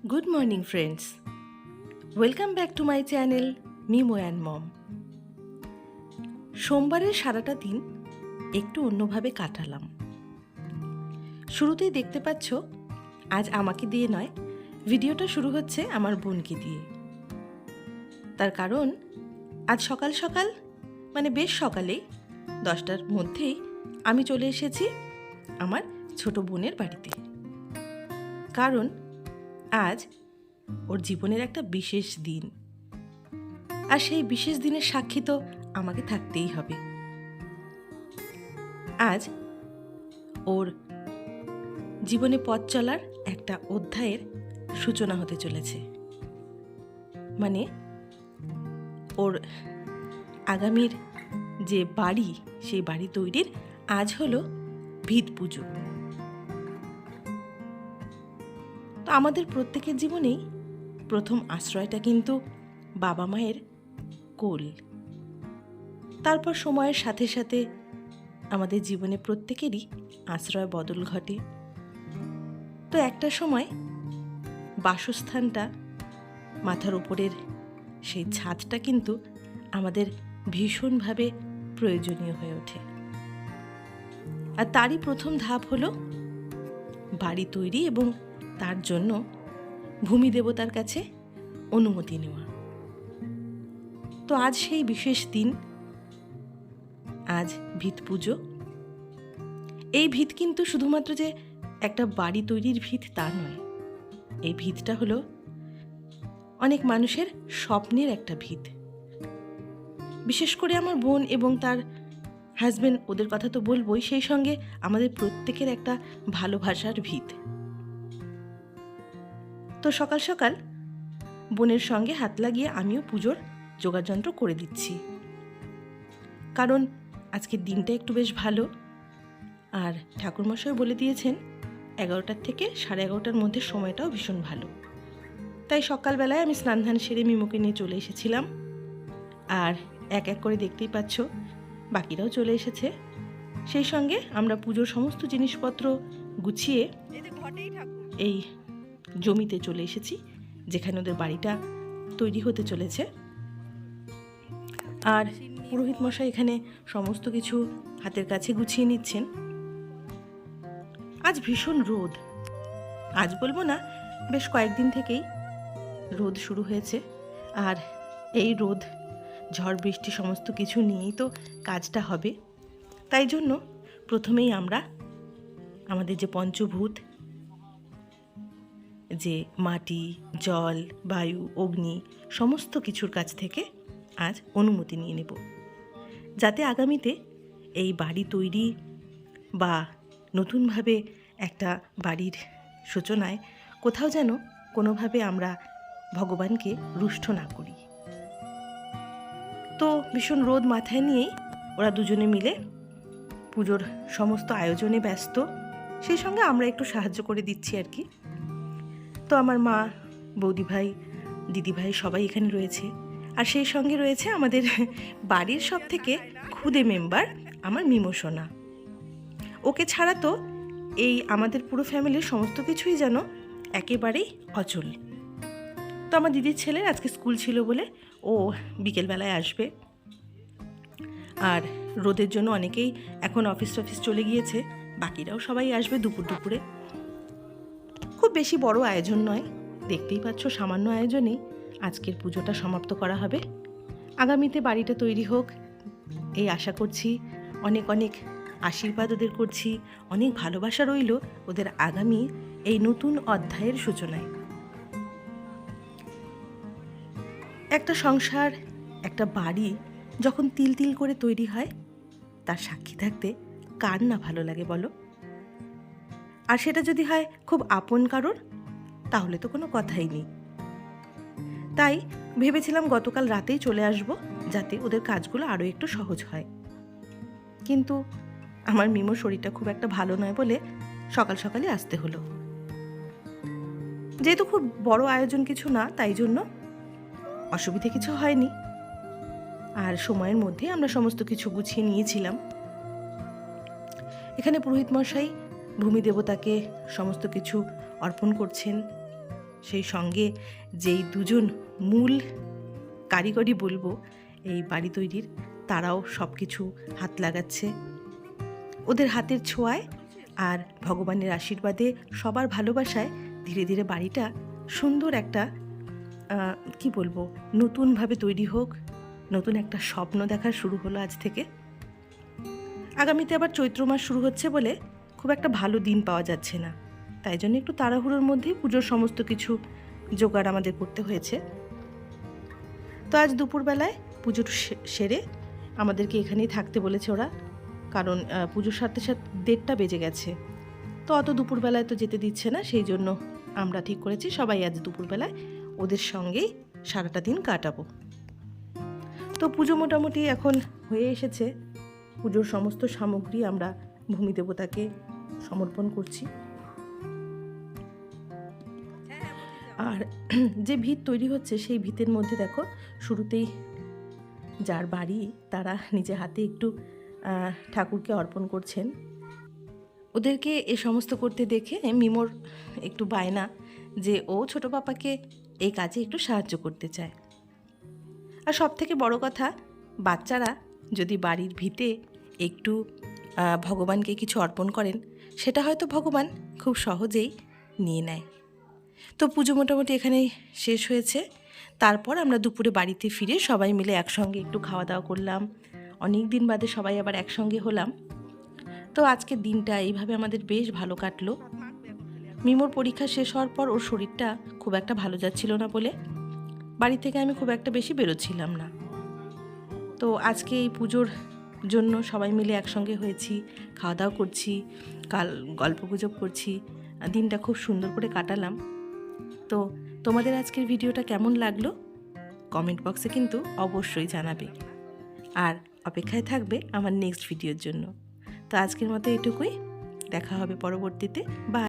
Good morning, friends. Welcome back to my channel, Mimo and Mom. সোমবারের সারাটা দিন একটু অন্যভাবে কাটালাম। শুরুতেই দেখতে পাচ্ছ আজ আমাকে দিয়ে নয়, ভিডিওটা শুরু হচ্ছে আমার বোনকে দিয়ে। তার কারণ আজ সকাল সকাল বেশ সকালেই 10টার মধ্যেই আমি চলে এসেছি আমার ছোট বোনের বাড়িতে। কারণ আজ ওর জীবনের একটা বিশেষ দিন, আর সেই বিশেষ দিনের সাক্ষী তো আমাকে থাকতেই হবে। আজ ওর জীবনে পথ চলার একটা অধ্যায়ের সূচনা হতে চলেছে। ওর আগামীর যে বাড়ি, সেই বাড়ি তৈরির আজ হলো ভিত পুজো। তো আমাদের প্রত্যেকের জীবনেই প্রথম আশ্রয়টা কিন্তু বাবা মায়ের কোল। তারপর সময়ের সাথে সাথে আমাদের জীবনে প্রত্যেকেরই আশ্রয় বদল ঘটে। তো একটা সময় বাসস্থানটা, মাথার উপরের সেই ছাদটা কিন্তু আমাদের ভীষণভাবে প্রয়োজনীয় হয়ে ওঠে। আর তারই প্রথম ধাপ হলো বাড়ি তৈরি এবং তার জন্য ভূমি দেবতার কাছে অনুমতি নেওয়া। তো আজ সেই বিশেষ দিন, আজ ভিত পুজো। এই ভিত কিন্তু শুধুমাত্র যে একটা বাড়ি তৈরির ভিত তা নয়, এই ভিতটা হলো অনেক মানুষের স্বপ্নের একটা ভিত। বিশেষ করে আমার বোন এবং তার হাজবেন্ড, ওদের কথা তো বলবোই, সেই সঙ্গে আমাদের প্রত্যেকের একটা ভালোবাসার ভিত। তো সকাল সকাল বোনের সঙ্গে হাত লাগিয়ে আমিও পুজোর যোগাযন্ত্র করে দিচ্ছি। কারণ আজকের দিনটা একটু বেশ ভালো, আর ঠাকুরমশাই বলে দিয়েছেন 11টার থেকে 11:30টার মধ্যে সময়টাও ভীষণ ভালো। তাই সকালবেলায় আমি স্নান ধান সেরে মিমোকে নিয়ে চলে এসেছিলাম। আর এক এক করে দেখতেই পাচ্ছ বাকিরাও চলে এসেছে। সেই সঙ্গে আমরা পুজোর সমস্ত জিনিসপত্র গুছিয়ে এই জমিতে চলে এসেছি, যেখানে ওদের বাড়িটা তৈরি হতে চলেছে। আর পুরোহিত মশাই এখানে সমস্ত কিছু হাতের কাছে গুছিয়ে নিচ্ছেন। আজ ভীষণ রোদ, আজ বলবো না, বেশ কয়েকদিন থেকেই রোদ শুরু হয়েছে। আর এই রোদ, ঝড় বৃষ্টি সমস্ত কিছু নিয়েই তো কাজটা হবে। তাই জন্য প্রথমেই আমরা আমাদের যে পঞ্চভূত, যে মাটি, জল, বায়ু, অগ্নি, সমস্ত কিছুর কাছ থেকে আজ অনুমতি নিয়ে নেব, যাতে আগামীতে এই বাড়ি তৈরি বা নতুনভাবে একটা বাড়ির সূচনায় কোথাও যেন কোনোভাবে আমরা ভগবানকে রুষ্ট না করি। তো ভীষণ রোদ মাথায় নিয়েই ওরা দুজনে মিলে পুজোর সমস্ত আয়োজনে ব্যস্ত। সেই সঙ্গে আমরা একটু সাহায্য করে দিচ্ছি আর কি। তো আমার মা, বৌদিভাই, দিদিভাই সবাই এখানে রয়েছে। আর সেই সঙ্গে রয়েছে আমাদের বাড়ির সব থেকে খুদে মেম্বার আমার মিমো সোনা। ওকে ছাড়া তো এই আমাদের পুরো ফ্যামিলির সমস্ত কিছুই যেন একেবারেই অচল। তো আমার দিদির ছেলের আজকে স্কুল ছিল বলে ও বিকেলবেলায় আসবে। আর রোদের জন্য অনেকেই এখন অফিস চলে গিয়েছে, বাকিরাও সবাই আসবে দুপুর দুপুরে। খুব বেশি বড় আয়োজন নয়, দেখতেই পাচ্ছ সামান্য আয়োজনেই আজকের পুজোটা সমাপ্ত করা হবে। আগামীতে বাড়িটা তৈরি হোক এই আশা করছি। অনেক অনেক আশীর্বাদ ওদের করছি, অনেক ভালোবাসা রইল ওদের আগামী এই নতুন অধ্যায়ের সূচনায়। একটা সংসার, একটা বাড়ি যখন তিল তিল করে তৈরি হয়, তার সাক্ষী থাকতে কার না ভালো লাগে বলো? আর সেটা যদি হয় খুব আপন কারোর, তাহলে তো কোনো কথাই নেই। তাই ভেবেছিলাম গতকাল রাতেই চলে আসব, যাতে ওদের কাজগুলো আরও একটু সহজ হয়। কিন্তু আমার মিমোর শরীরটা খুব একটা ভালো নয় বলে সকাল সকালই আসতে হলো। যেহেতু খুব বড় আয়োজন কিছু না, তাই জন্য অসুবিধে কিছু হয়নি। আর সময়ের মধ্যে আমরা সমস্ত কিছু গুছিয়ে নিয়েছিলাম। এখানে পুরোহিত মশাই ভূমি দেবতাকে সমস্ত কিছু অর্পণ করছেন। সেই সঙ্গে যেই দুজন মূল কারিগরি বলবো এই বাড়ি তৈরির, তারাও সব কিছু হাত লাগাচ্ছে। ওদের হাতের ছোঁয়ায় আর ভগবানের আশীর্বাদে সবার ভালোবাসায় ধীরে ধীরে বাড়িটা সুন্দর একটা কি বলবো, নতুনভাবে তৈরি হোক, নতুন একটা স্বপ্ন দেখা শুরু হলো আজ থেকে। আগামীতে আবার চৈত্র মাস শুরু হচ্ছে বলে খুব একটা ভালো দিন পাওয়া যাচ্ছে না, তাই জন্য একটু তাড়াহুড়োর মধ্যেই পুজোর সমস্ত কিছু জোগাড় আমাদের করতে হয়েছে। তো আজ দুপুরবেলায় পুজো সেরে আমাদেরকে এখানেই থাকতে বলেছে ওরা, কারণ পুজোর সাথে সাথে 1:30 বেজে গেছে। তো অত দুপুরবেলায় তো যেতে দিচ্ছে না, সেই জন্য আমরা ঠিক করেছি সবাই আজ দুপুরবেলায় ওদের সঙ্গেই সারাটা দিন কাটাবো। তো পুজো মোটামুটি এখন হয়ে এসেছে। পুজোর সমস্ত সামগ্রী আমরা ভূমি দেবতাকে সমর্পণ করছি। আর যে ভিত তৈরি হচ্ছে সেই ভিতের মধ্যে দেখো শুরুতেই যার বাড়ি তারা নিজে হাতে একটু ঠাকুরকে অর্পণ করছেন। ওদেরকে এ সমস্ত করতে দেখে মিমোর একটু বায়না যে ও ছোট পাপাকে এই কাজে একটু সাহায্য করতে চায়। আর সব থেকে বড় কথা, বাচ্চারা যদি বাড়ির ভিতে একটু ভগবানকে কিছু অর্পণ করেন, সেটা হয়তো ভগবান খুব সহজেই নিয়ে নেয়। তো পুজো মোটামুটি এখানেই শেষ হয়েছে। তারপর আমরা দুপুরে বাড়িতে ফিরে সবাই মিলে একসঙ্গে একটু খাওয়া দাওয়া করলাম। অনেক দিন বাদে সবাই আবার একসঙ্গে হলাম। তো আজকের দিনটা এইভাবে আমাদের বেশ ভালো কাটলো। মিমোর পরীক্ষা শেষ হওয়ার পর ওর শরীরটা খুব একটা ভালো যাচ্ছিল না বলে বাড়ি থেকে আমি খুব একটা বেশি বেরোচ্ছিলাম না। তো আজকে এই পুজোর জন্য সবাই মিলে একসঙ্গে হয়েছি, খাওয়া দাওয়া করছি, গল্প গুজব করছি, দিনটা খুব সুন্দর করে কাটালাম। তো তোমাদের আজকের ভিডিওটা কেমন লাগলো কমেন্ট বক্সে কিন্তু অবশ্যই জানাবে, আর অপেক্ষায় থাকবে আমার নেক্সট ভিডিওর জন্য। তো আজকের মতো এটুকুই, দেখা হবে পরবর্তীতে। বাই।